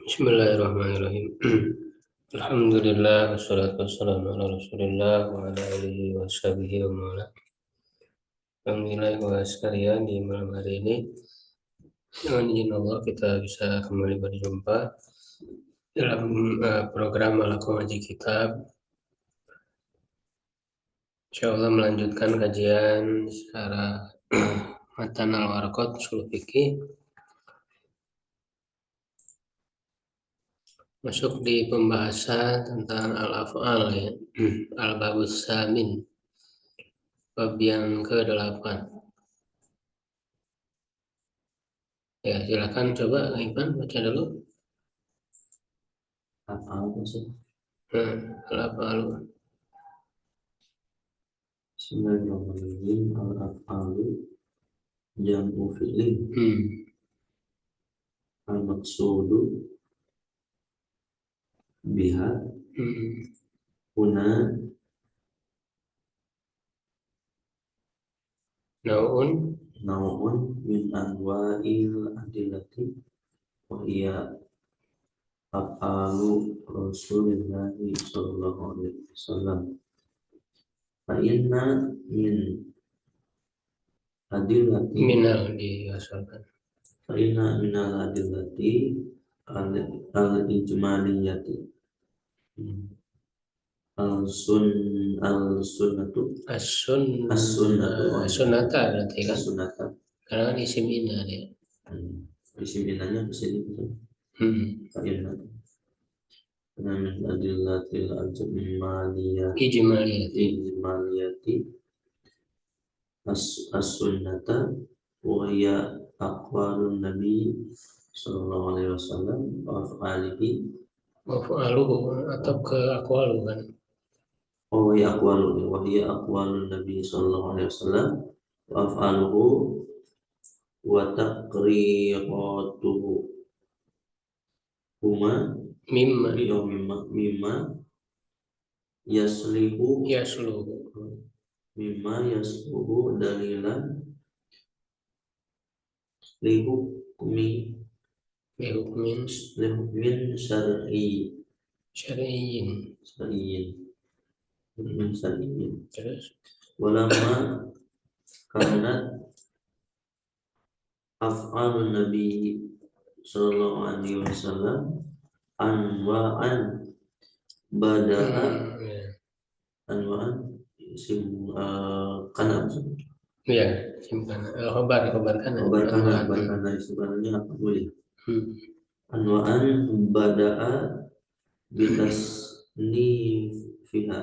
Bismillahirrahmanirrahim. Alhamdulillah wassalatu wassalamu ala Rasulillah wa ala alihi wa sahbihi wa mawala. Alhamdulillah wa sekalian di malam hari ini dengan izin Allah kita bisa kembali berjumpa dalam program Al-Quran Ngaji Kitab. Insyaallah melanjutkan kajian secara matan al-warqat ushul fikih. Masuk di pembahasan tentang al-af'al ya. Al-babus samin. Bab yang ke-8. Ya, silakan coba Ivan baca dulu. Apa sih? Al-af'al. Bismillahirrahmanirrahim. Al-af'alu jam'u fi'lin. Al-maqsudu biha huna nau'un min anwa'il adillati wa hiya af'alu Rasulillahi sallallahu alaihi wasallam. Fa inna min adillati Minal diasalkan. fa inna minal adillati al-ijmaliyati al-sunnatu As-sunnata berarti kan? as-sunnata Karena kan isim ina ya. isim inanya di sini betul. Fa inna min adillatil ijmaliyati as-sunnata wa hiya aqwalun nabi sallallahu alaihi wasallam wa af'alihi Maf'aluhu atau ke aqwalu kan? wa hiya aqwalun nabi sallallahu alaihi wasallam wa af'aluhu wa taqriratuhu huma Mimma yasluhu dalilan lihukmin syar'iyyin. Terus Walamma kanat af'alun nabi sallallahu alaihi wasallam anwa'an bada'a anwa'an isim kana ya, simpan khabar kana isim kananya apa boleh anwa'an bada'a bitasnifiha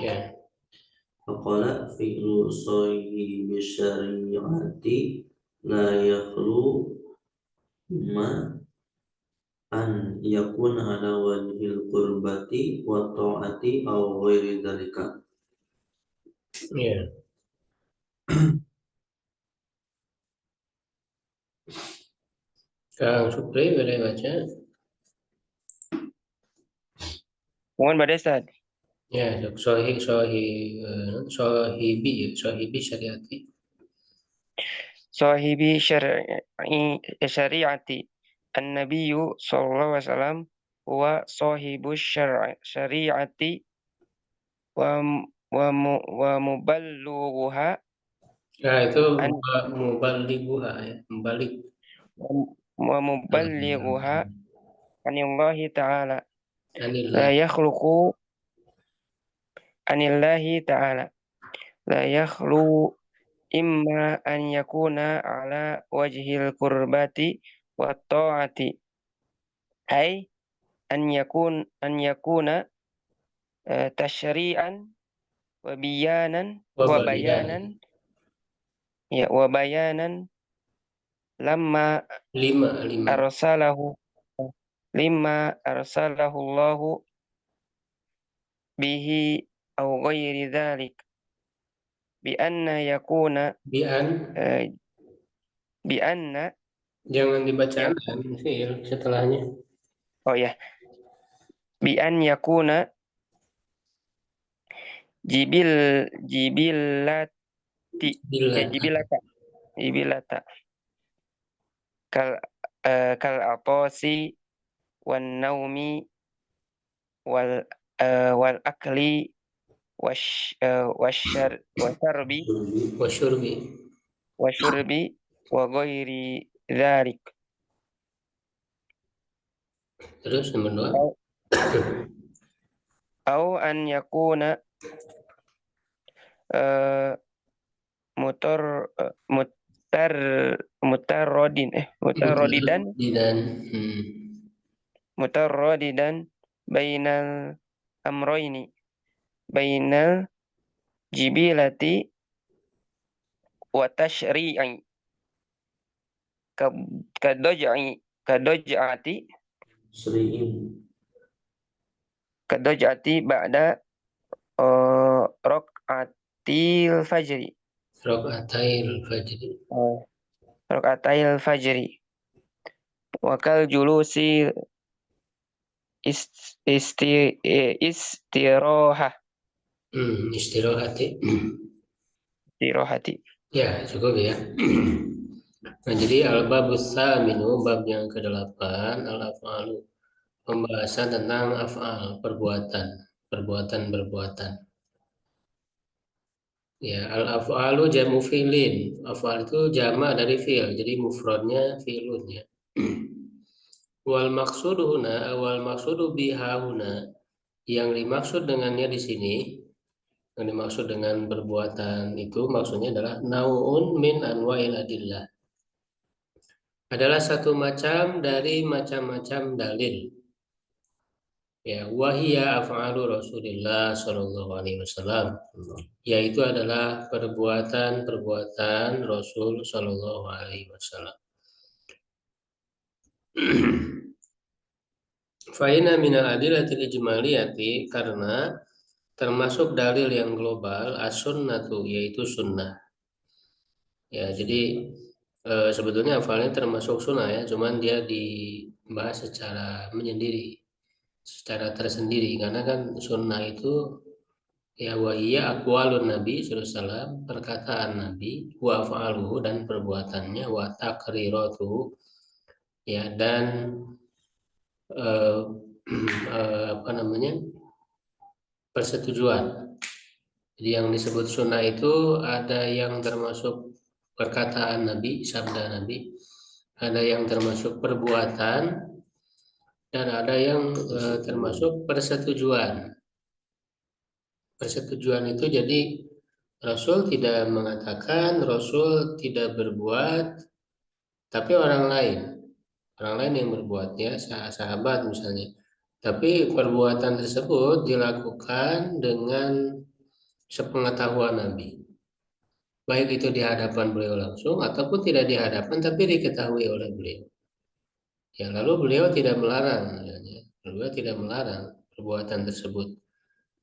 ya. Faqala fi'lu sahibi syari'ati la yakhlu ma an yakuna ala wajhil qurbati wa ta'ati aw ghairi dzalika. Ya. Kang Supri boleh baca? Mohon pada Ustaz. Ya, sahibi syariati. Sahibi syariati An-Nabiyyu sallallahu alaihi wasallam wa sahibu syariati wa muballighuha. Ya, itu muballighuha ya, mubalik. Wa muballighuha anillahi ta'ala. Anillah. La yakhluqu anillahi ta'ala. La yakhlu imma an yakuna ala wajhil qurbati wa ta'ati ay an yakuna tashri'an wa bayanan lamma arsalahu Allahu bihi aw ghairi dzalik bi anna yakuna Jangan dibaca fi'il setelahnya. Oh ya. Bi an yakuna jibilata kal kal atosi wan naumi wal akli wasyarbi wasyurbi. wasyurbi wa ghairi dzalik. Terus nomor 2. Au an yakuna eh, mutar mutar mutarrodidan Dan mutarrodidan bainal amroini bainal jibilati wa tashri'i kadoj'ati Seriin. kadoj'ati ba'da rok'atil fajri rakaatail fajri. rok'atil fajri wa kal julusi istirahah Istirahati. istirahati. Ya, cukup ya. Nah, jadi al-babus tsaminu, bab yang ke-8, al-af'alu. Pembahasan tentang af'al, perbuatan, perbuatan. Ya, al-af'alu jamu fi'lin. Af'al itu jamak dari fi'il, jadi mufradnya fi'lun ya. Wal maksudu biha huna, yang dimaksud dengannya di sini, yang dimaksud dengan perbuatan itu maksudnya adalah nau'un min anwa'il adillah. Adalah satu macam dari macam-macam dalil. Ya, wahia af'alu Rasulillah sallallahu alaihi wasallam, yaitu adalah perbuatan-perbuatan Rasul sallallahu alaihi wasallam. Fa'ina minal adillatil ijmaliyati, karena termasuk dalil yang global as-sunnatu, yaitu sunnah. Ya, jadi sebetulnya hafalnya termasuk sunnah ya, cuman dia dibahas secara menyendiri, secara tersendiri, karena kan sunnah itu ya wahiyya aqwalun Nabi sallallahu alaihi wasallam, perkataan Nabi, wa af'aluhu, dan perbuatannya, wa taqriratuhu, ya, dan apa namanya, persetujuan. Jadi yang disebut sunnah itu ada yang termasuk perkataan Nabi, sabda Nabi, ada yang termasuk perbuatan, dan ada yang termasuk persetujuan. Persetujuan itu jadi Rasul tidak mengatakan, Rasul tidak berbuat, tapi orang lain yang berbuatnya, sahabat misalnya. Tapi perbuatan tersebut dilakukan dengan sepengetahuan Nabi. Baik itu di hadapan beliau langsung ataupun tidak di hadapan tapi diketahui oleh beliau. Ya, lalu beliau tidak melarang, beliau tidak melarang perbuatan tersebut.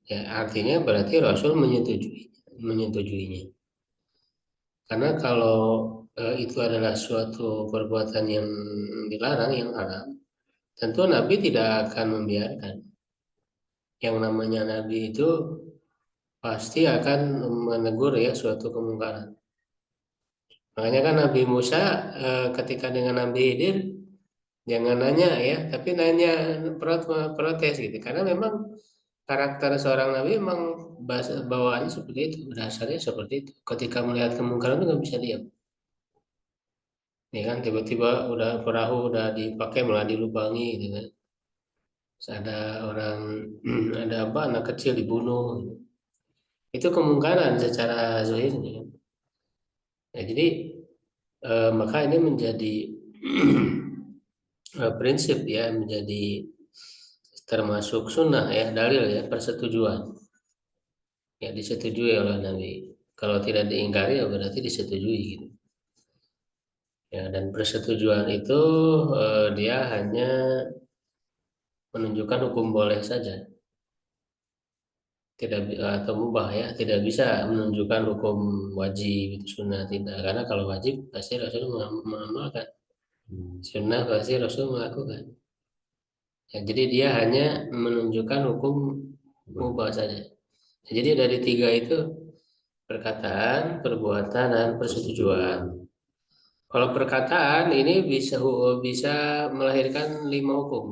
Ya, artinya berarti Rasul menyetujuinya. Karena kalau itu adalah suatu perbuatan yang dilarang, yang haram, tentu Nabi tidak akan membiarkan. Yang namanya Nabi itu pasti akan menegur ya suatu kemungkaran. Makanya kan Nabi Musa ketika dengan Nabi Khidir jangan nanya ya, tapi nanya protes gitu. Karena memang karakter seorang Nabi memang bawaannya seperti itu, dasarnya seperti itu. Ketika melihat kemungkaran itu nggak bisa diam. Ya kan, tiba-tiba udah perahu udah dipakai malah dilubangi gitu kan. Terus ada orang ada apa, anak kecil dibunuh gitu. Itu kemungkaran secara zahirnya. Ya, jadi maka ini menjadi prinsip ya, menjadi termasuk sunnah ya, dalil ya, persetujuan ya, disetujui oleh Nabi. Kalau tidak diingkari ya berarti disetujui gitu. Ya, dan persetujuan itu dia hanya menunjukkan hukum boleh saja, tidak atau mubah ya, tidak bisa menunjukkan hukum wajib itu sunnah, tidak, karena kalau wajib pasti Rasul mengamalkan, sunnah pasti Rasul melakukan. Ya, jadi dia hanya menunjukkan hukum mubah saja. Ya, jadi dari 3 itu, perkataan, perbuatan, dan persetujuan. Kalau perkataan ini bisa melahirkan 5 hukum,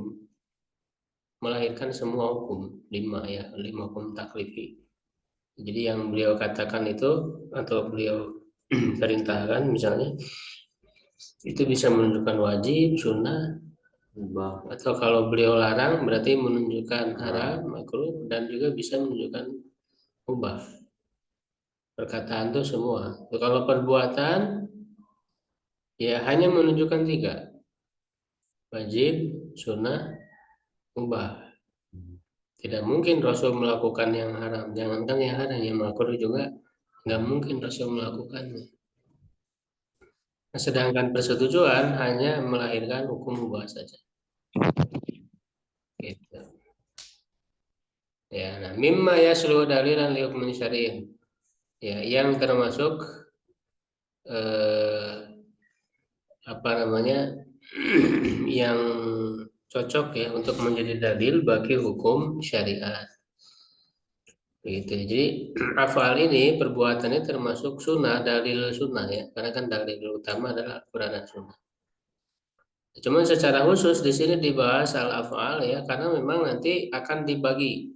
melahirkan semua hukum 5 ya, 5 hukum taklifi. Jadi yang beliau katakan itu atau beliau perintahkan misalnya itu bisa menunjukkan wajib, sunnah, mubah, atau kalau beliau larang berarti menunjukkan haram, makruh, dan juga bisa menunjukkan mubah. Perkataan itu semua. Kalau perbuatan ya hanya menunjukkan 3, wajib, sunnah, mubah. Tidak mungkin Rasul melakukan yang haram. Jangankan yang haram, yang makruh juga nggak mungkin Rasul melakukannya. Nah, sedangkan persetujuan hanya melahirkan hukum mubah saja. Gitu. Ya, nah, mimma yaslu dalilan li hukmin syar'iyyin. Ya, yang termasuk apa namanya yang cocok ya untuk menjadi dalil bagi hukum syariat. Begitu. Jadi afal ini perbuatannya termasuk sunnah, dalil sunnah ya, karena kan dalil utama adalah Al-Quran dan sunnah. Cuman secara khusus di sini dibahas al-afal ya, karena memang nanti akan dibagi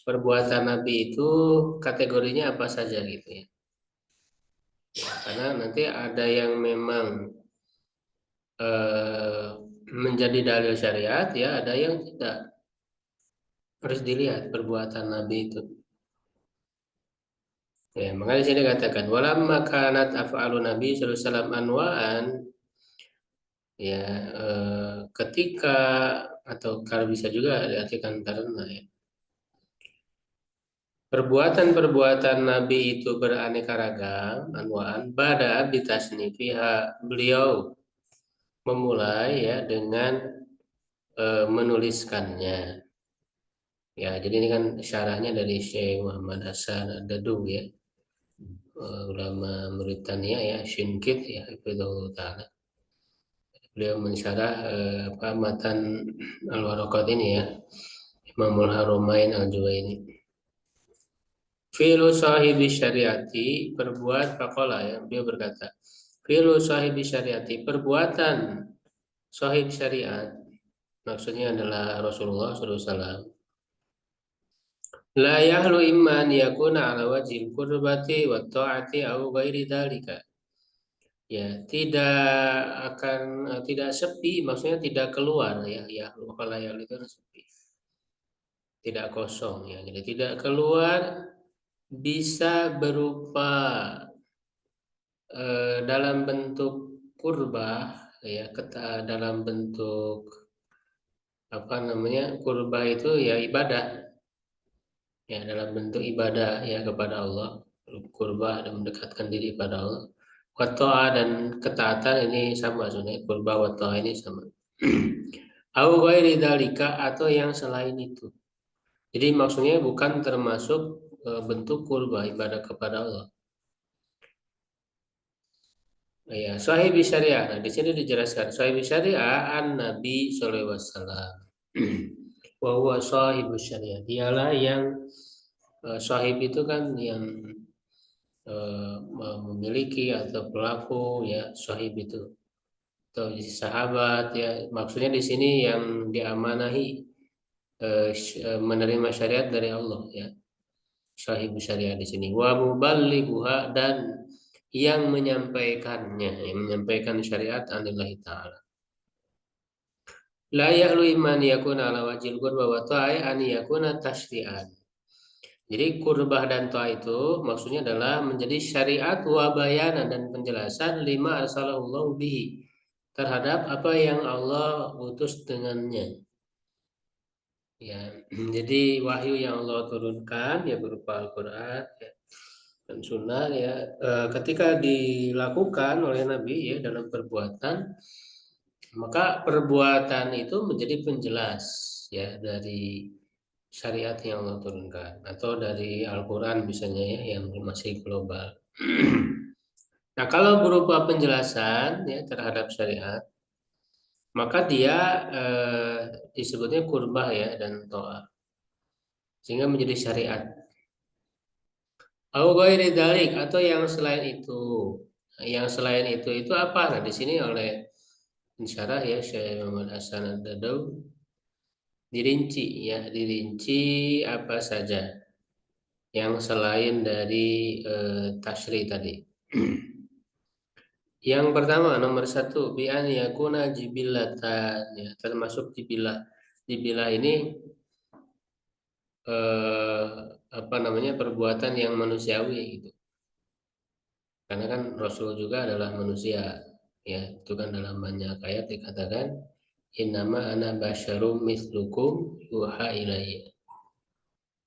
perbuatan Nabi itu kategorinya apa saja gitu ya. Karena nanti ada yang memang menjadi dalil syariat ya, ada yang tidak. Harus dilihat perbuatan Nabi itu. Ya, makanya di sini katakan walamma kanat af'alun Nabi sallallahu alaihi wasallam anwa'an ya ketika atau kalau bisa juga diartikan karena ya. Perbuatan-perbuatan Nabi itu beraneka ragam, anwa'an bada bitasnifiha, beliau memulai ya dengan menuliskannya. Ya, jadi ini kan syarahnya dari Syekh Muhammad Hasan Ad-Dadung ya. Ulama Mauritania ya, Shinkit ya, hafizahullah taala. Beliau mensyarah apa matan Al-Waraqat ini ya, Imamul Haromain Al-Juwaini. Fi'lu sahibi syariati, berbuat faqala ya, beliau berkata, fi'lu sahibi syariati, perbuatan sahib syariat, maksudnya adalah Rasulullah SAW. La yahlu imma an yakuna ala wajhil qurbati wa ta'ati au ghairi dzalika. Ya, tidak sepi, maksudnya tidak keluar ya, ya kalau yang itu kan sepi. Tidak kosong ya. Jadi tidak keluar bisa berupa dalam bentuk kurbah ya, dalam bentuk apa namanya? Kurbah itu ya ibadah. Ya, dalam bentuk ibadah ya kepada Allah, kurbah dan mendekatkan diri pada Allah. Wato'a dan ketaatan ini sama sebenarnya, kurbah wato'a ini sama. Au ghairi dzalika, atau yang selain itu. Jadi maksudnya bukan termasuk bentuk kurbah ibadah kepada Allah. Ya, sahibi syariah. Nah, di sini dijelaskan sahibi syariah an Nabi sallallahu alaihi wasallam. Wa huwa sahibu syariah. Dialah yang sahib itu kan yang memiliki atau pelaku ya, sahib itu atau sahabat ya, maksudnya di sini yang diamanahi menerima syariat dari Allah ya, sahib syariat di sini wa muballighuha, dan yang menyampaikannya, yang menyampaikan syariat anillahi ta'ala. La ya'lu iman yakuna ala wajil qurba wa ta'i an yakuna tashri'an. Jadi kurbah dan toa itu maksudnya adalah menjadi syariat wa bayanan dan penjelasan lima arsalahullahu bihi, terhadap apa yang Allah utus dengannya. Ya, jadi wahyu yang Allah turunkan ya berupa Al-Qur'an ya, dan sunnah ya ketika dilakukan oleh Nabi ya dalam perbuatan, maka perbuatan itu menjadi penjelas ya dari syariat yang Allah turunkan atau dari Al-Quran misalnya ya yang masih global. Nah, kalau berupa penjelasan ya terhadap syariat, maka dia disebutnya kurbah ya dan to'ah, sehingga menjadi syariat. Au ghairi dzalik, atau yang selain itu. Yang selain itu apa? Nah, di sini oleh pensyarah ya Syekh Muhammad Hasan Ad-Dadaw dirinci ya, dirinci apa saja yang selain dari tasyri tadi. Yang pertama nomor satu bi an yakuna jibillatan ya, termasuk jibillah. Jibillah ini eh, apa namanya perbuatan yang manusiawi gitu. Karena kan Rasul juga adalah manusia ya, itu kan dalam banyak ayat dikatakan innama ana basyarum mislukum yuha ilayya.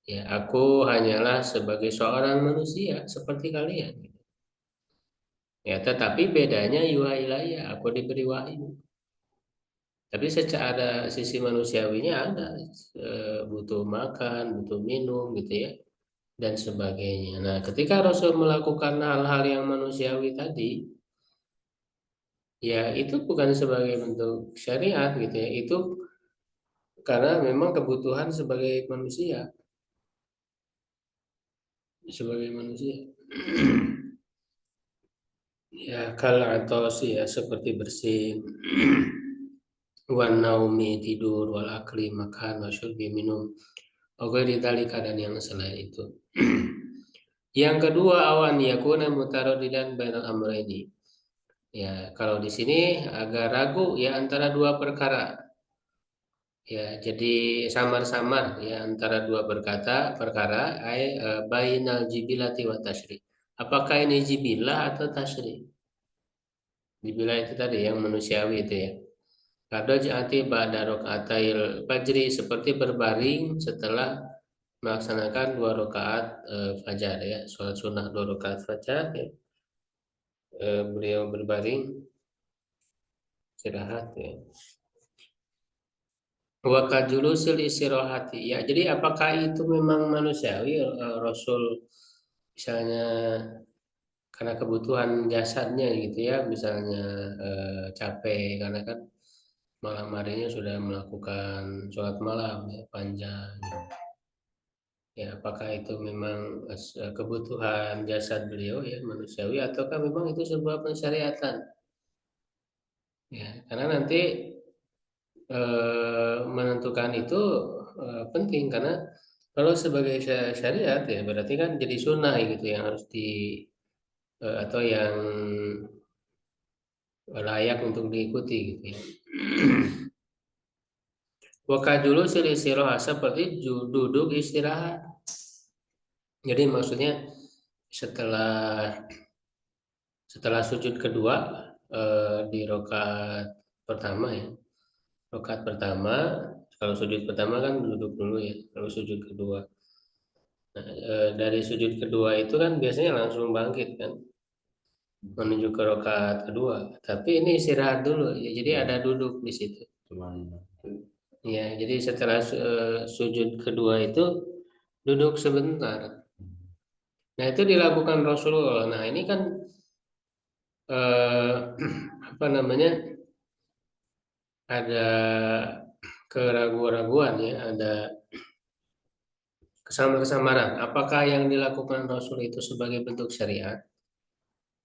Ya, aku hanyalah sebagai seorang manusia seperti kalian. Ya, tetapi bedanya yuha ilayya, aku diberi wahyu. Tapi secara sisi manusiawinya ada, butuh makan, butuh minum gitu ya, dan sebagainya. Nah, ketika Rasul melakukan hal-hal yang manusiawi tadi, ya itu bukan sebagai bentuk syariat gitu ya, itu karena memang kebutuhan sebagai manusia, sebagai manusia. Ya, kal atos ya seperti bersin, wan naumi tidur, wal akli makan, wasyurbi minum, oke ditalikan dan yang selain itu. Yang kedua awan yakuna mutaradidan bainal amrayni. Ya, kalau di sini agak ragu ya antara dua perkara. Ya, jadi samar-samar ya antara dua perkara bainal jibilati wa tasyri. Apakah ini jibilah atau tasyri? Jibilah itu tadi yang manusiawi itu ya. Kado jati ba'da rakaatail fajri seperti berbaring setelah melaksanakan 2 rakaat fajar ya, sholat sunnah 2 rakaat fajar ya. Beliau berbaring istirahat ya. Wa kajulusil istirahat ya. Jadi apakah itu memang manusiawi Rasul misalnya karena kebutuhan jasadnya gitu ya, misalnya capek karena kan malam harinya sudah melakukan sholat malam ya, panjang. Ya, apakah itu memang kebutuhan jasad beliau ya manusiawi ataukah memang itu sebuah pensyariatan? Ya, karena nanti menentukan itu penting karena kalau sebagai syariat ya berarti kan jadi sunnah gitu yang harus atau yang layak untuk diikuti gitu ya. Waka dulu istirahat seperti duduk istirahat. Jadi maksudnya setelah setelah sujud kedua di rokaat pertama ya, rokaat pertama kalau sujud pertama kan duduk dulu ya, kalau sujud kedua. Nah, dari sujud kedua itu kan biasanya langsung bangkit kan menuju ke rokaat kedua. Tapi ini istirahat dulu ya, jadi ada duduk di situ. Ya, jadi setelah sujud kedua itu duduk sebentar. Nah, itu dilakukan Rasulullah. Nah, ini kan eh, apa namanya? Ada keraguan-raguan ya, ada kesamar-kesamaran. Apakah yang dilakukan Rasul itu sebagai bentuk syariat?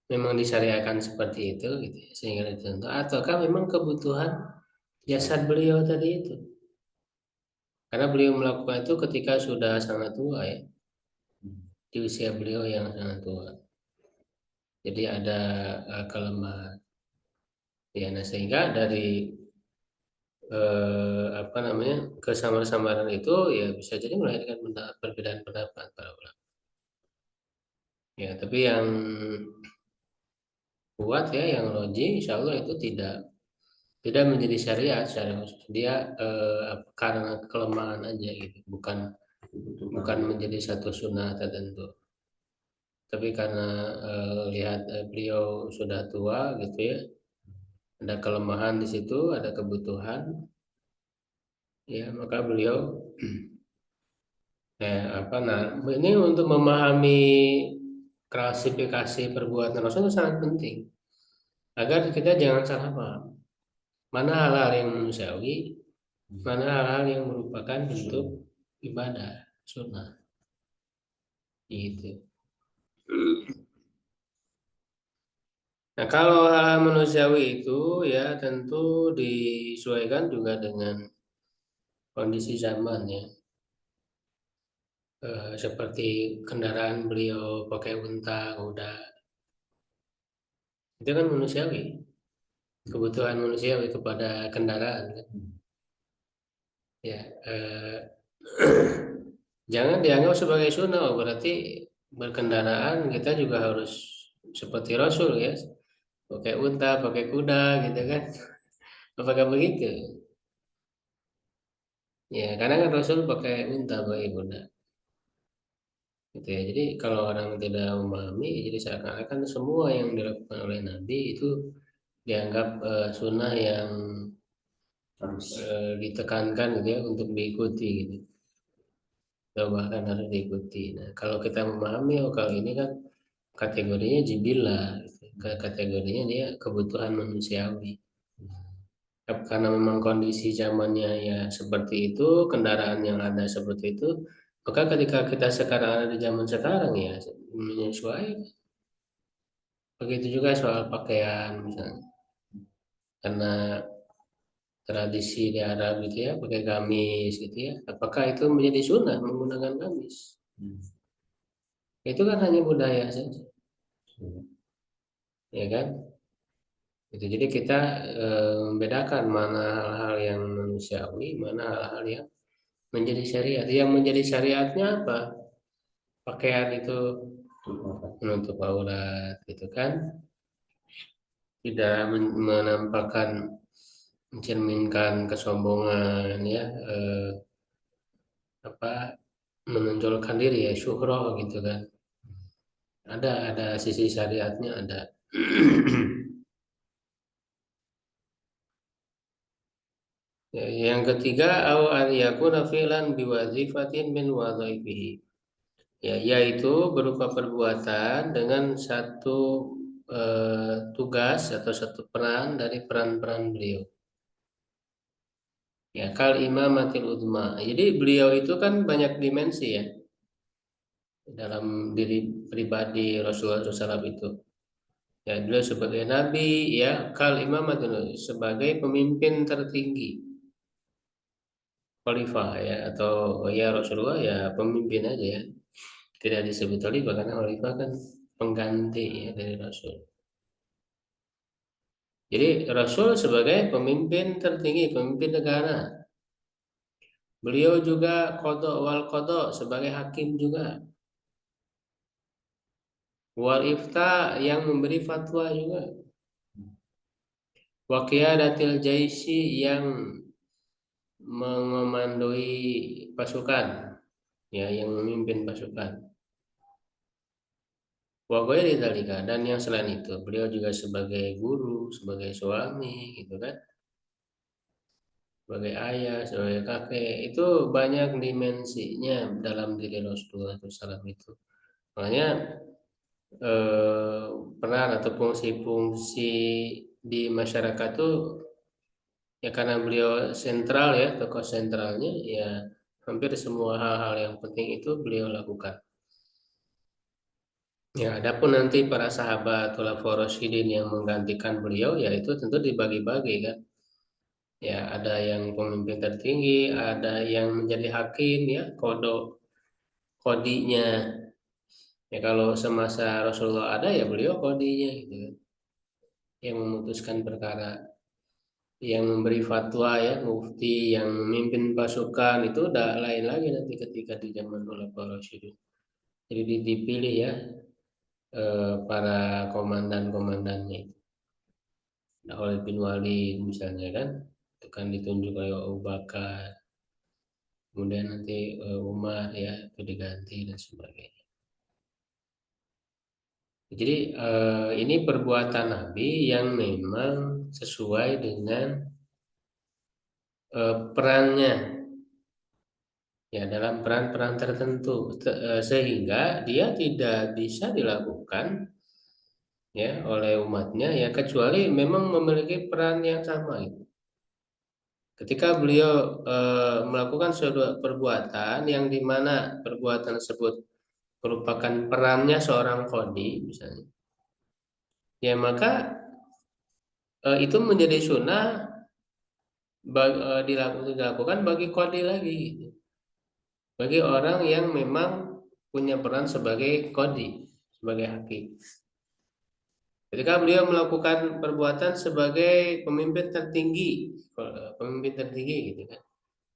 Memang disyariatkan seperti itu gitu ya, sehingga ditentu ataukah memang kebutuhan jasad beliau tadi itu? Karena beliau melakukan itu ketika sudah sangat tua ya, di usia beliau yang sangat tua. Jadi ada kelemahan. Ya, nah sehingga dari apa namanya kesamar-samaran itu ya bisa jadi melahirkan perbedaan pendapat para ulama. Ya, tapi yang kuat ya, yang roji, insya Allah itu tidak menjadi syariat secara khusus. Dia karena kelemahan aja gitu, bukan menjadi satu sunnah tertentu. Tapi karena lihat beliau sudah tua gitu ya, ada kelemahan di situ, ada kebutuhan, ya maka beliau apa nah ini untuk memahami klasifikasi perbuatan Rasul itu sangat penting agar kita jangan salah paham. Mana hal-hal yang manusiawi, mana hal-hal yang merupakan bentuk ibadah sunnah gitu. Nah, kalau hal manusiawi itu ya tentu disesuaikan juga dengan kondisi zaman ya. Seperti kendaraan beliau pakai unta, kuda, itu kan manusiawi, kebutuhan manusiawi kepada kendaraan kan. Ya, jangan dianggap sebagai sunnah, oh, berarti berkendaraan kita juga harus seperti Rasul ya, pakai unta, pakai kuda gitu kan. Apakah begitu? Ya, karena kan Rasul pakai unta, pakai kuda. Gitu ya. Jadi kalau orang tidak memahami, jadi seakan-akan semua yang dilakukan oleh Nabi itu dianggap sunnah yang Harus. ditekankan gitu ya untuk diikuti gitu. Atau bahkan harus diikuti. Nah, kalau kita memahami, oh kalau ini kan kategorinya jibilah, gitu. Kategorinya dia kebutuhan manusiawi. Karena memang kondisi zamannya ya seperti itu, kendaraan yang ada seperti itu, maka ketika kita sekarang ada di zaman sekarang ya menyesuaikan. Begitu juga soal pakaian misalnya. Karena tradisi di Arab gitu ya, pakai gamis gitu ya. Apakah itu menjadi sunnah menggunakan gamis? Itu kan hanya budaya saja, ya kan? Itu jadi kita membedakan mana hal-hal yang manusiawi, mana hal-hal yang menjadi syariat. Yang menjadi syariatnya apa? Pakaian itu menutup aurat, gitu kan? Tidak menampakkan, mencerminkan kesombongan, ya, apa menonjolkan diri ya, syuhroh gitu kan. Ada sisi syariatnya ada. Ya, yang ketiga, au an yakuna fi'lan biwazifatin min wadhaifihi. Ya, yaitu berupa perbuatan dengan satu tugas atau satu peran dari peran-peran beliau. Ya, kal imamatil udma. Jadi beliau itu kan banyak dimensi ya dalam diri pribadi Rasulullah SAW itu. Ya, beliau sebagai nabi, ya, kal imamatil, sebagai pemimpin tertinggi. Khalifah ya, atau ya Rasulullah ya pemimpin aja ya. Tidak disebut khalifah karena khalifah kan pengganti ya dari Rasul. Jadi Rasul sebagai pemimpin tertinggi, pemimpin negara. Beliau juga kodok wal kodok sebagai hakim juga. Wal ifta yang memberi fatwa juga. Wa qiyadatil jaisi yang mengomandoi pasukan, ya, yang memimpin pasukan. Wa ghairi dzalika, dan yang selain itu, beliau juga sebagai guru, sebagai suami, gitu kan, sebagai ayah, sebagai kakek, itu banyak dimensinya dalam diri Rasulullah SAW itu. Makanya eh, peran atau fungsi-fungsi di masyarakat itu ya karena beliau sentral ya, tokoh sentralnya ya hampir semua hal-hal yang penting itu beliau lakukan. Ya, adapun nanti para sahabat khulafaur rasyidin yang menggantikan beliau, ya itu tentu dibagi-bagi kan. Ya, ada yang pemimpin tertinggi, ada yang menjadi hakim ya, kodinya. Ya kalau semasa Rasulullah ada ya beliau kodinya gitu kan. Yang memutuskan perkara, yang memberi fatwa ya, mufti, yang memimpin pasukan itu udah lain lagi nanti ketika di zaman khulafaur rasyidin. Jadi dipilih ya para komandan-komandannya. Nah, Khalid bin Walid misalnya kan, itu kan ditunjuk oleh Abu Bakar, kemudian nanti Umar ya itu diganti dan sebagainya. Jadi ini perbuatan Nabi yang memang sesuai dengan perannya ya dalam peran-peran tertentu, sehingga dia tidak bisa dilakukan ya oleh umatnya ya kecuali memang memiliki peran yang sama itu. Ketika beliau melakukan suatu perbuatan yang dimana perbuatan tersebut merupakan perannya seorang kodi misalnya, ya maka itu menjadi sunnah dilakukan bagi qadhi lagi gitu. Bagi orang yang memang punya peran sebagai qadhi, sebagai hakim. Ketika beliau melakukan perbuatan sebagai pemimpin tertinggi gitu kan.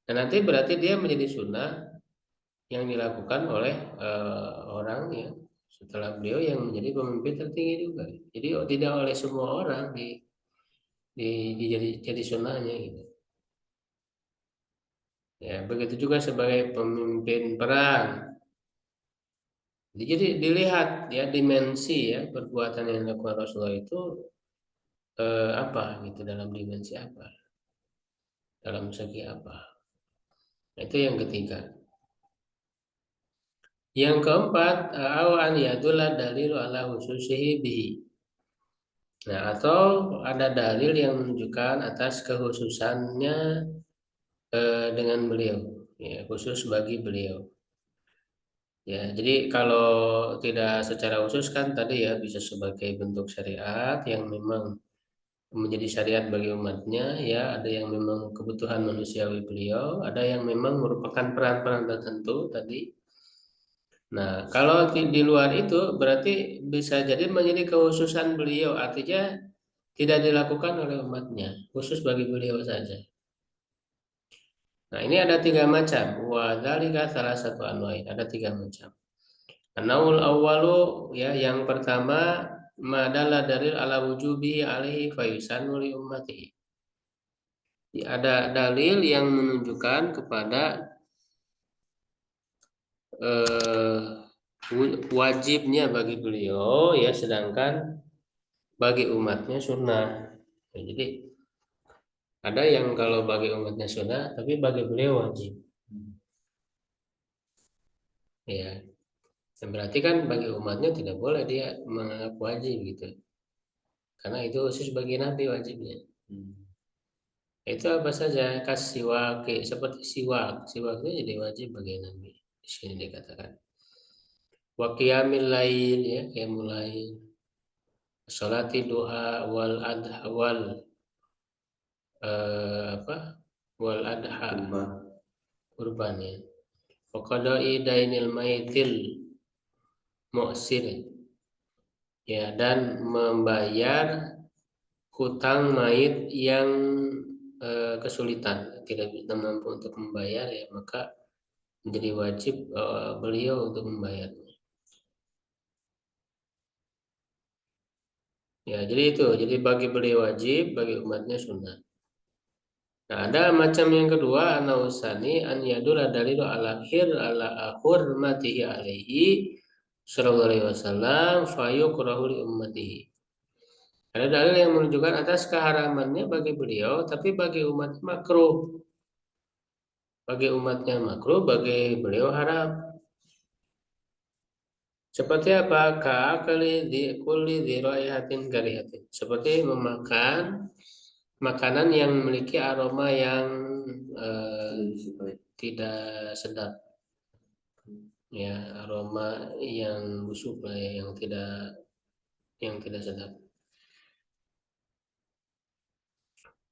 Dan nanti berarti dia menjadi sunnah yang dilakukan oleh orang ya setelah beliau yang menjadi pemimpin tertinggi juga. Jadi tidak oleh semua orang jadi sunnahnya gitu. Ya, begitu juga sebagai pemimpin perang. Jadi dilihat ya dimensi ya perbuatan yang dilakukan Rasulullah itu apa gitu dalam dimensi apa, dalam segi apa. Nah, itu yang ketiga. Yang keempat, awan yadulah dalil ala khususihi bihi. Nah, atau ada dalil yang menunjukkan atas kekhususannya dengan beliau, ya, khusus bagi beliau. Ya, jadi kalau tidak secara khusus kan tadi ya bisa sebagai bentuk syariat yang memang menjadi syariat bagi umatnya, ya ada yang memang kebutuhan manusiawi beliau, ada yang memang merupakan peran-peran tertentu tadi. Nah, kalau di luar itu berarti bisa jadi menjadi kekhususan beliau, artinya tidak dilakukan oleh umatnya, khusus bagi beliau saja. Nah, ini ada tiga macam. Wadzalika salah satu anwai, ada tiga macam. Anaul awalu ya yang pertama madalah dalil ala wujubi alaihi fayusanu li ummatihi. Ada dalil yang menunjukkan kepada eh, wajibnya bagi beliau ya sedangkan bagi umatnya sunnah. Ya, jadi ada yang kalau bagi umatnya sunnah tapi bagi beliau wajib. Ya, berarti kan bagi umatnya tidak boleh dia menganggap wajib gitu. Karena itu khusus bagi Nabi wajibnya. Itu apa saja siwak seperti siwaknya jadi wajib bagi Nabi. Di sini dikatakan. Wa qiyamil lail ya kayak mulai salati duha wal adha wal apa wal adha kurban ya. Wa qada'i dainil maitil mu'sir ya dan membayar hutang mayit yang kesulitan tidak bisa mampu untuk membayar ya maka menjadi wajib beliau untuk membayarnya. Ya, jadi itu. Jadi bagi beliau wajib, bagi umatnya sunnah. Nah, ada macam yang kedua, anausani an yadul dalilu ala hurmatihi alaihi sallallahu alaihi wasallam fayukrahu li ummatihi. Ada dalil yang menunjukkan atas keharamannya bagi beliau, tapi bagi umat makruh. Bagi umatnya makruh, bagi beliau haram. Seperti apa? Ka'akali di kulli dziraihatin karihatin. Seperti memakan makanan yang memiliki aroma yang tidak sedap. Ya, aroma yang busuk lah ya, yang tidak sedap.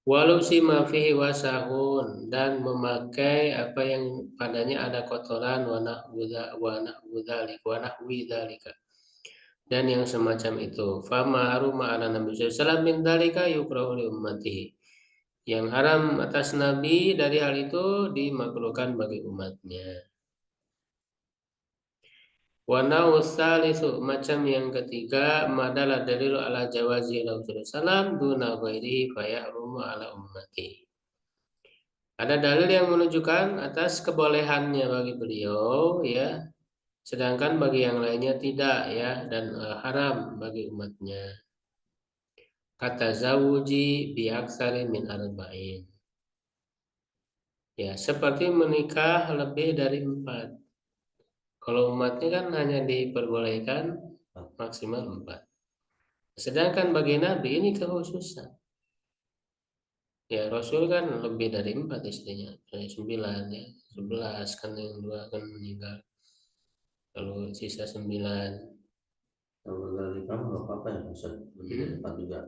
Walau si mafihi wasahun dan memakai apa yang padanya ada kotoran wanah dan yang semacam itu. Fama aruma ala Nabi sallallahu alaihi wasallam min dzalika yukrahu li ummatihi. Yang haram atas Nabi dari hal itu dimakruhkan bagi umatnya. Wanau salisu macam yang ketiga madalah dalil ala jawazi Rasulullah salam duna ghairihi fayahrumu ala ummati. Ada dalil yang menunjukkan atas kebolehannya bagi beliau ya, sedangkan bagi yang lainnya tidak ya dan haram bagi umatnya. Kata zawuji biaksari min arba'in. Ya, seperti menikah lebih dari 4. Kalau umatnya kan hanya diperbolehkan maksimal 4. Sedangkan bagi Nabi ini kekhususan. Ya, Rasul kan lebih dari 4 istrinya. Dari 9 ya. 11 kan yang 2 kan meninggal. Lalu sisa 9. Gagal nikah nggak apa-apa ya bisa tempat juga.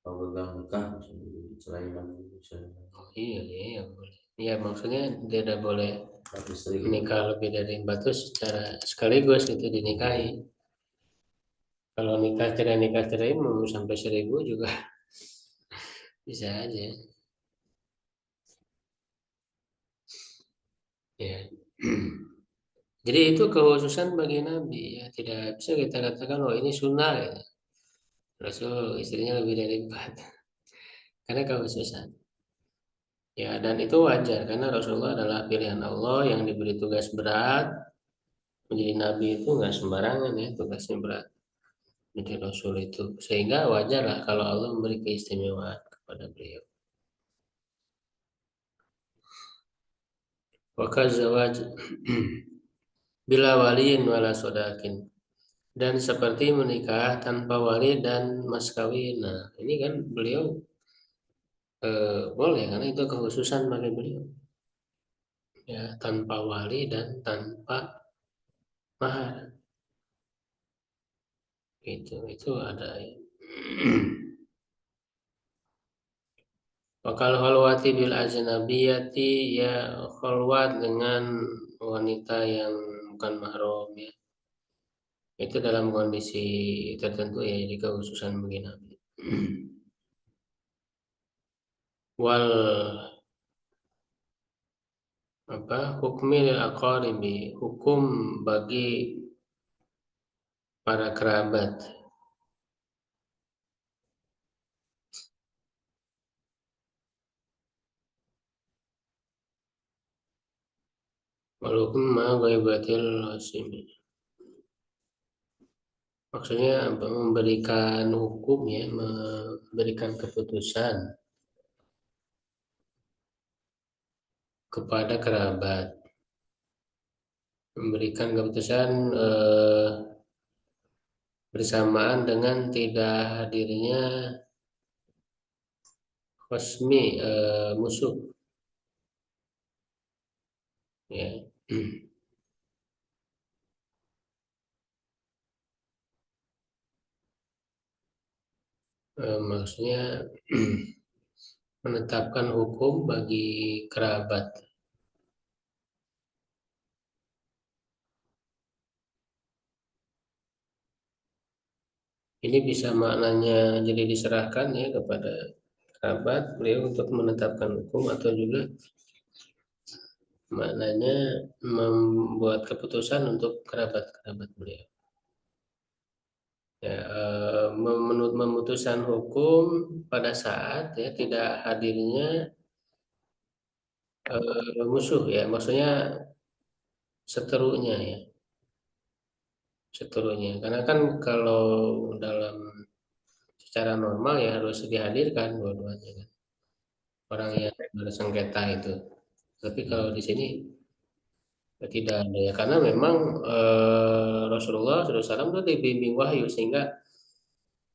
Gagal nikah misalnya ceraian misalnya. Oh iya, iya boleh. Iya maksudnya tidak boleh Tapi sering menikah lebih dari 4 itu secara sekaligus itu dinikahi. Kalau nikah cerai mau sampai 1000 juga bisa aja. Ya. Jadi itu kekhususan bagi Nabi ya, tidak bisa kita katakan oh ini sunnah ya. Rasul istrinya lebih dari 4 karena kekhususan. Ya dan itu wajar karena Rasulullah adalah pilihan Allah yang diberi tugas berat. Menjadi Nabi itu nggak sembarangan ya, tugasnya berat. Jadi Rasul itu sehingga wajar lah kalau Allah memberi keistimewaan kepada beliau. Waka zawaj bila waliin wala sodakin dan seperti menikah tanpa wali dan mas kawin. Nah, ini kan beliau boleh karena itu kekhususan bagi beliau. Ya, tanpa wali dan tanpa mahar. Itu ada ya. Wakal khalwati bil ajnabiyati ya khalwat dengan wanita yang bukan mahram ya. Itu dalam kondisi tertentu ya jadi kekhususan bagi Nabi. Wal hukmil aqaribi hukum bagi para kerabat. Walaupun ma ghaibatil hasimi. Maksudnya memberikan hukum ya, memberikan keputusan kepada kerabat. Memberikan keputusan bersamaan dengan tidak hadirnya khosmi musuh ya. Maksudnya menetapkan hukum bagi kerabat. Ini bisa maknanya jadi diserahkan ya kepada kerabat beliau untuk menetapkan hukum atau juga maknanya membuat keputusan untuk kerabat-kerabat beliau. Ya, memutuskan hukum pada saat ya tidak hadirnya musuh ya, maksudnya seterunya ya, seterunya. Karena kan kalau dalam secara normal ya harus dihadirkan dua-duanya kan, orang yang bersengketa itu. Tapi kalau di sini tidak ada ya, karena memang Rasulullah SAW itu dibimbing wahyu sehingga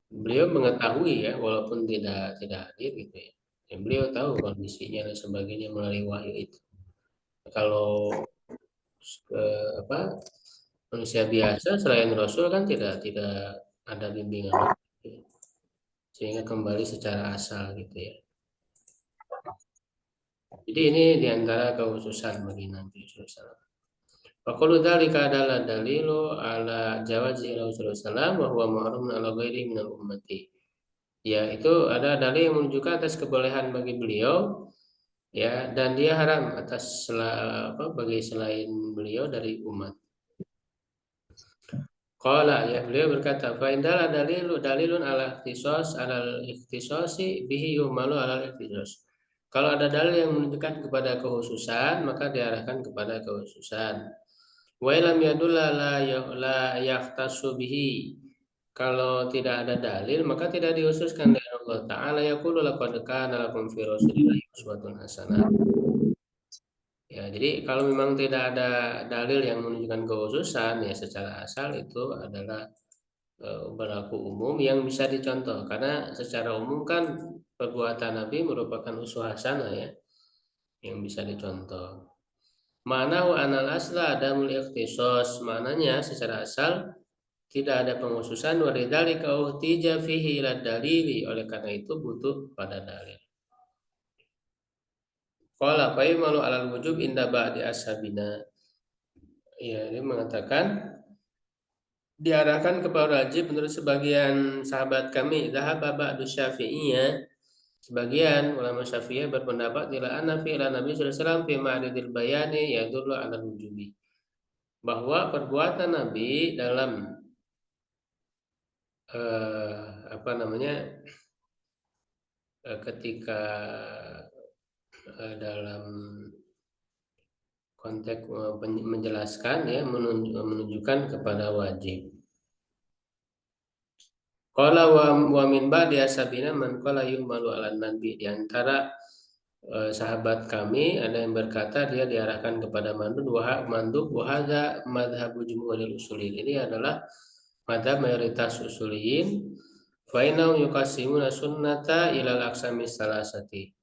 beliau mengetahui ya walaupun tidak hadir gitu ya. Ya, beliau tahu kondisinya dan sebagainya melalui wahyu itu. Kalau apa manusia biasa selain Rasul kan tidak ada bimbingan sehingga kembali secara asal gitu ya. Jadi ini diantara kekhususan bagi Nabi SAW. Fakulu dzalika adalah dalilu ala jawazi Rasulullah SAW wa huwa muharramun ala ghairi minal ummati. Ya, itu ada dalil yang menunjukkan atas kebolehan bagi beliau ya dan dia haram atas bagi selain beliau dari umat. Qala ya beliau berkata fa indala dalilun ala ikhtisas alal ikhtisasi bihi yumalu alal ikhtisas. Kalau ada dalil yang menunjukkan kepada kekhususan maka diarahkan kepada kekhususan. Wa lam yadulla la yahtasu bihi. Kalau tidak ada dalil maka tidak dihususkan dengan Allah Ta'ala yaqulu laqad kana lakum fi rasulillahi uswatun hasanah. Ya, jadi kalau memang tidak ada dalil yang menunjukkan kekhususan ya secara asal itu adalah berlaku umum yang bisa dicontoh karena secara umum kan perbuatan Nabi merupakan uswah hasanah ya yang bisa dicontoh. Mana wa anal asla adamul ikhtisos, mananya secara asal tidak ada pengkhususan, walidzalika uhtija fihi ila dalili, oleh karena itu butuh pada dalil. Qala fayumalu alal wujub inda ba'di ashabina. Ya, dia mengatakan diarahkan kepada wajib menurut sebagian sahabat kami. Dhahaba ba'du syafi'iyya, sebagian ulama Syafi'iyah berpendapat ila anna fi'la Nabi sallallahu alaihi wasallam fi ma'ridil bayani yadullu ala wujubi, bahwa perbuatan Nabi dalam ketika dalam konteks menjelaskan, ya, menunjukkan kepada wajib. Qala wa min ba'di ashabina man qala yumalu ala nabi, di antara sahabat kami ada yang berkata dia diarahkan kepada mandub wa hadza madhhabu jumhuril usuliyin. Ini adalah madhab mayoritas usuliyin. Fa innahu yuqassimuna sunnata ilal aqsami salasati,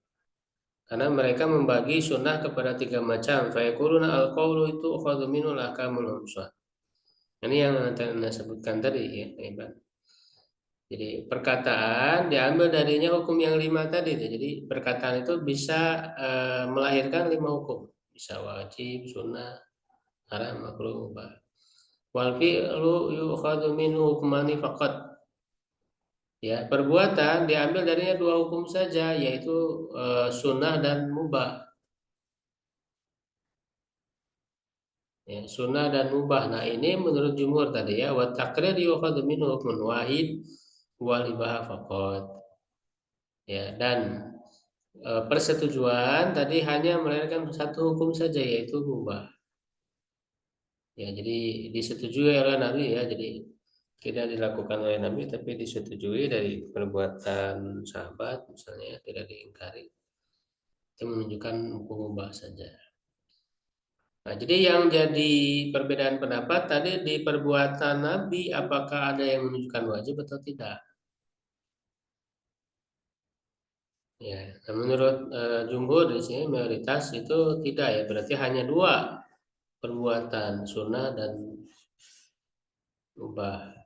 karena mereka membagi sunnah kepada 3 macam. Fa yaquluna al-qawlu itu ukhadhu minhu al-ahkamul khamsah. Ini yang Anda sebutkan tadi, ya, Iban. Jadi perkataan diambil darinya hukum yang 5 tadi. Jadi perkataan itu bisa melahirkan 5 hukum. Bisa wajib, sunnah, haram, makruh, mubah. Wal fi'lu yu'khadhu minhu hukmani faqat. Ya, perbuatan diambil darinya 2 hukum saja, yaitu sunnah dan mubah. Ya, sunnah dan mubah. Nah, ini menurut jumhur tadi, ya, wa taqrir yu'khadhu minhu hukmun wahid wal ibaha faqat. Ya, dan persetujuan tadi hanya melahirkan 1 hukum saja, yaitu mubah. Ya, jadi disetujui oleh Nabi, ya, jadi tidak dilakukan oleh Nabi tapi disetujui dari perbuatan sahabat misalnya, tidak diingkari. Itu menunjukkan hukum mubah saja. Nah, jadi yang jadi perbedaan pendapat tadi di perbuatan Nabi, apakah ada yang menunjukkan wajib atau tidak. Ya, nah menurut jumhur di sini mayoritas itu tidak, ya, berarti hanya 2 perbuatan, sunnah dan mubah.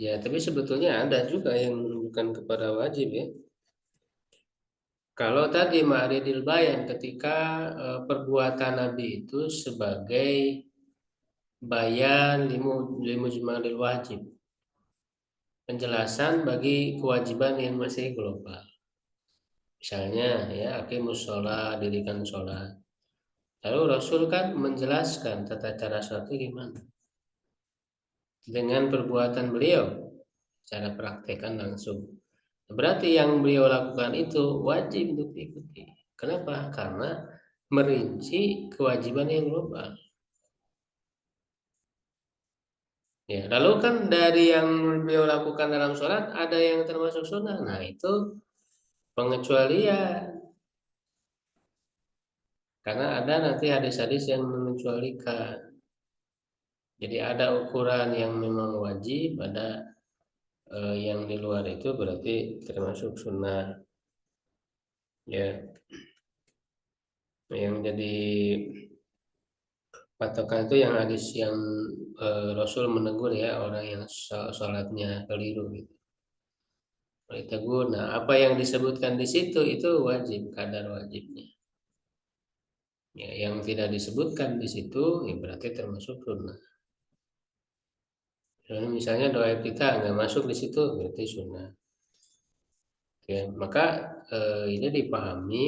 Ya, tapi sebetulnya ada juga yang menunjukkan kepada wajib, ya. Kalau tadi ma'ridil bayan, ketika perbuatan Nabi itu sebagai bayan limujmalil wajib, penjelasan bagi kewajiban yang masih global. Misalnya, ya, aqimus sholat, dirikan sholat. Lalu Rasul kan menjelaskan tata cara sholat itu gimana. Dengan perbuatan beliau, cara praktekkan langsung. Berarti yang beliau lakukan itu wajib untuk diikuti. Kenapa? Karena merinci kewajiban yang global. Ya, lalu kan dari yang beliau lakukan dalam sholat ada yang termasuk sunnah. Nah, itu pengecualian. Karena ada nanti hadis-hadis yang mengecualikan. Jadi ada ukuran yang memang wajib, ada yang di luar itu berarti termasuk sunnah. Ya, yang jadi patokan itu yang hadis yang Rasul menegur, ya, orang yang sholatnya keliru gitu. Ditegur. Nah, apa yang disebutkan di situ itu wajib, kadar wajibnya. Ya, yang tidak disebutkan di situ, ya, berarti termasuk sunnah. Misalnya doa kita nggak masuk di situ, berarti sunnah. Ya, maka ini dipahami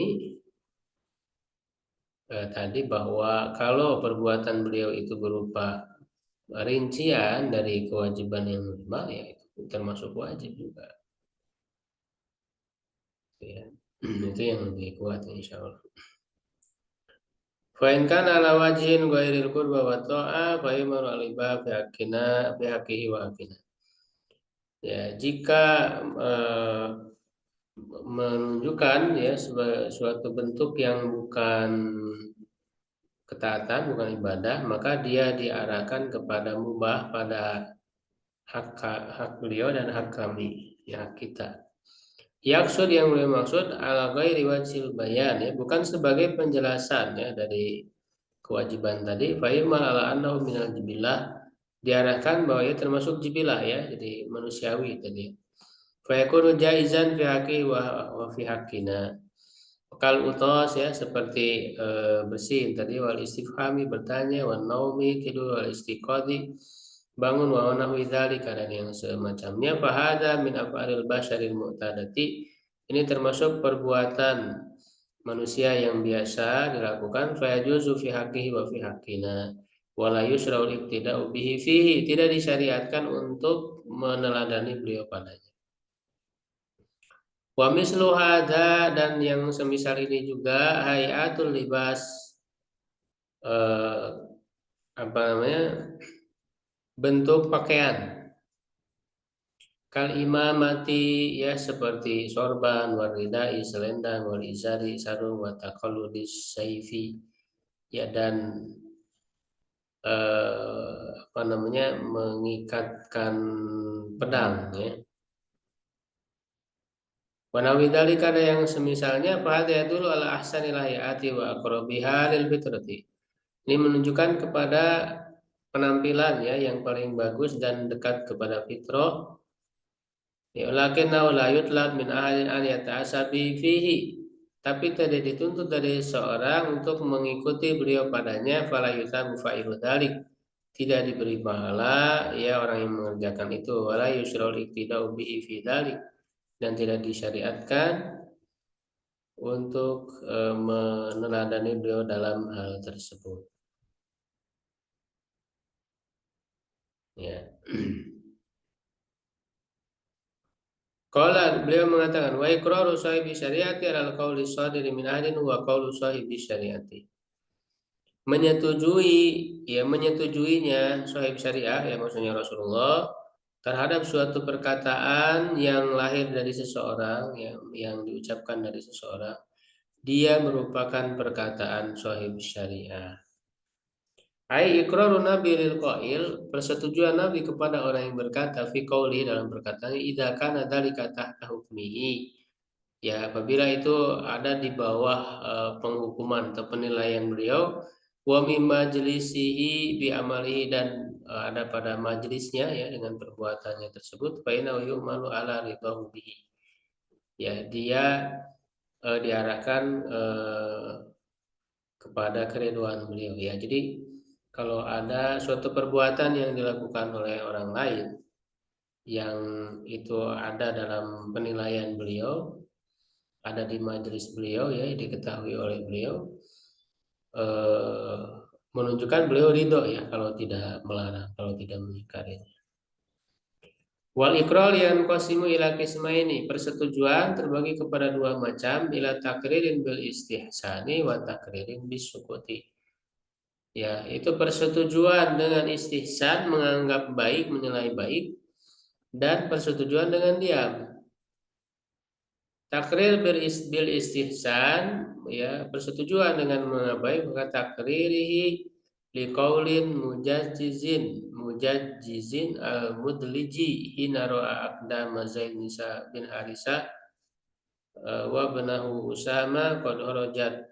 tadi bahwa kalau perbuatan beliau itu berupa rincian dari kewajiban yang minimal, ya, itu termasuk wajib juga. Ya, itu yang lebih kuat, insya Allah. Fa in kana ala wajhin ghairil qurba wa ta'a fa yumaru al-iba fi haqqihi wa haqqina. Ya, jika menunjukkan, ya, suatu bentuk yang bukan ketaatan, bukan ibadah, maka dia diarahkan kepada mubah pada hak beliau dan hak kami, ya, hak kita. Yaksud, yang beliau maksud ala ghairi wajhil bayan, ya, bukan sebagai penjelasan, ya, dari kewajiban tadi. Fa yuma ala annahu minal jibillah, diarahkan bahwa ia termasuk jibilah ya, jadi manusiawi tadi. Fa yakunu jaizan fi haqqi wa fi haqqina. Kal utos ya seperti bersin tadi, wal istifhami bertanya, wan naumi tidur, wal istiqadi bangun, wa nahwi dzalika dan yang semacamnya. Fahada min af'alil basyaril mu'tadati, ini termasuk perbuatan manusia yang biasa dilakukan. Fa yajuzu fi haqqihi wa fi haqqina wala yusra'ul ibtida'u bihi fihi, tidak disyariatkan untuk meneladani beliau padanya. Wa mislu hadza, dan yang semisal ini juga, hayatul libas, eh, apa namanya, bentuk pakaian. Kal imamati ya seperti sorban, waridai selendang, wal izari sarung, wa taqalludis saifi ya, dan apa namanya, mengikatkan pedang ya. Wanawi dzalika, ada yang semisalnya, fa hadza dulu ala ahsanil hayati wa aqrabiha lil fitrati. Ini menunjukkan kepada penampilan ya yang paling bagus dan dekat kepada fitrah. Ya, lakinnahu la yutlab min ahadin an yata'asabi fihi. Tapi tidak dituntut dari seorang untuk mengikuti beliau padanya, fala yutabu fa'ilu dzalik. Tidak diberi pahala ya orang yang mengerjakan itu, wala yusra'ul iktida'u bihi fi dzalik, dan tidak disyariatkan untuk meneladani beliau dalam hal tersebut. Ya. Qala, beliau mengatakan, wa iqraru sahibi syariati alal qauli shadiri min ahdin wa qaulu sahibi syariati. Menyetujuinya sahib syariah, ya maksudnya Rasulullah, terhadap suatu perkataan yang lahir dari seseorang, yang diucapkan dari seseorang, dia merupakan perkataan sahib syariah. Ai iqraru nabi lil qail, persetujuan Nabi kepada orang yang berkata, fi qauli, dalam perkataannya, idza kana dzalika tahta hukmihi, ya apabila itu ada di bawah penghukuman atau penilaian beliau, wa mim majlisihi bi amalihi, dan ada pada majlisnya ya dengan perbuatannya tersebut, fa inna yu'malu ala ridhahu bihi, ya dia diarahkan kepada keriduan beliau ya. Jadi kalau ada suatu perbuatan yang dilakukan oleh orang lain yang itu ada dalam penilaian beliau, ada di majelis beliau ya, diketahui oleh beliau, menunjukkan beliau ridho ya kalau tidak melarang, kalau tidak mengingkarinya. Wal iqrar yang qasimu ila qismaini, persetujuan terbagi kepada dua macam, ila takririn bil istihsani wa takririn bis sukuti. Ya, itu persetujuan dengan istihsan, menganggap baik, menilai baik, dan persetujuan dengan diam. Takrir bil istihsan, ya persetujuan dengan menganggap baik, maka takririhi liqaulin mujajjizin al mudliji hina ra'a aqdama Zaid bin Harisa wa banahu Usama qad kharajat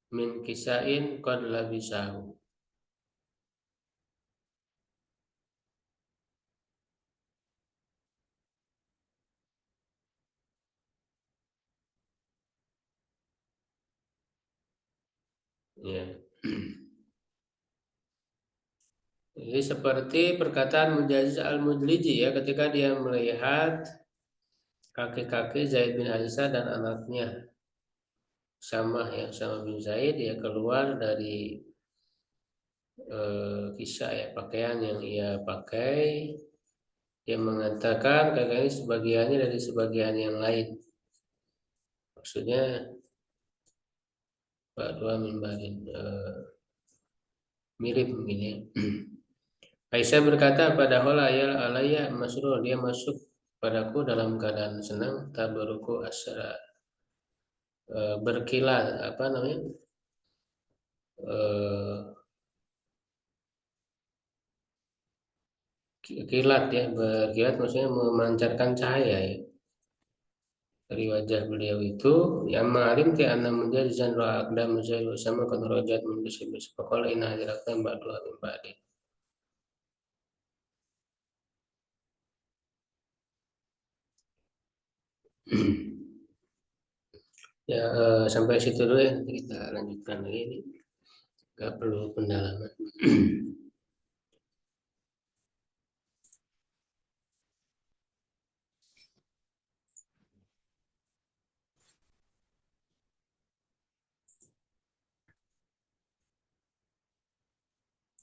min kisain qad labisahu. Ya. Jadi seperti perkataan Mujaziz al-Mudliji ya, ketika dia melihat kakek-kakek Zaid bin Harisa dan anaknya Usama bin Zaid, dia keluar dari kisah ya, pakaian yang ia pakai, dia mengatakan kakek ini sebagiannya dari sebagian yang lain, maksudnya dua mimbarin mirip mungkin ya. Aisyah berkata, pada holayal alaya masrur, dia masuk padaku dalam keadaan senang, tabaruku asra, berkilat, apa namanya, kilat ya, berkilat maksudnya memancarkan cahaya ya dari wajah beliau itu. Yang ma'alim ti anna mujazan ra'akda mujazan sama kan rojat mujazan sepakola ina hadirakta ba'du abim ba'di. Ya, sampai situ dulu ya, nanti kita lanjutkan lagi ini. Nggak perlu pendalaman.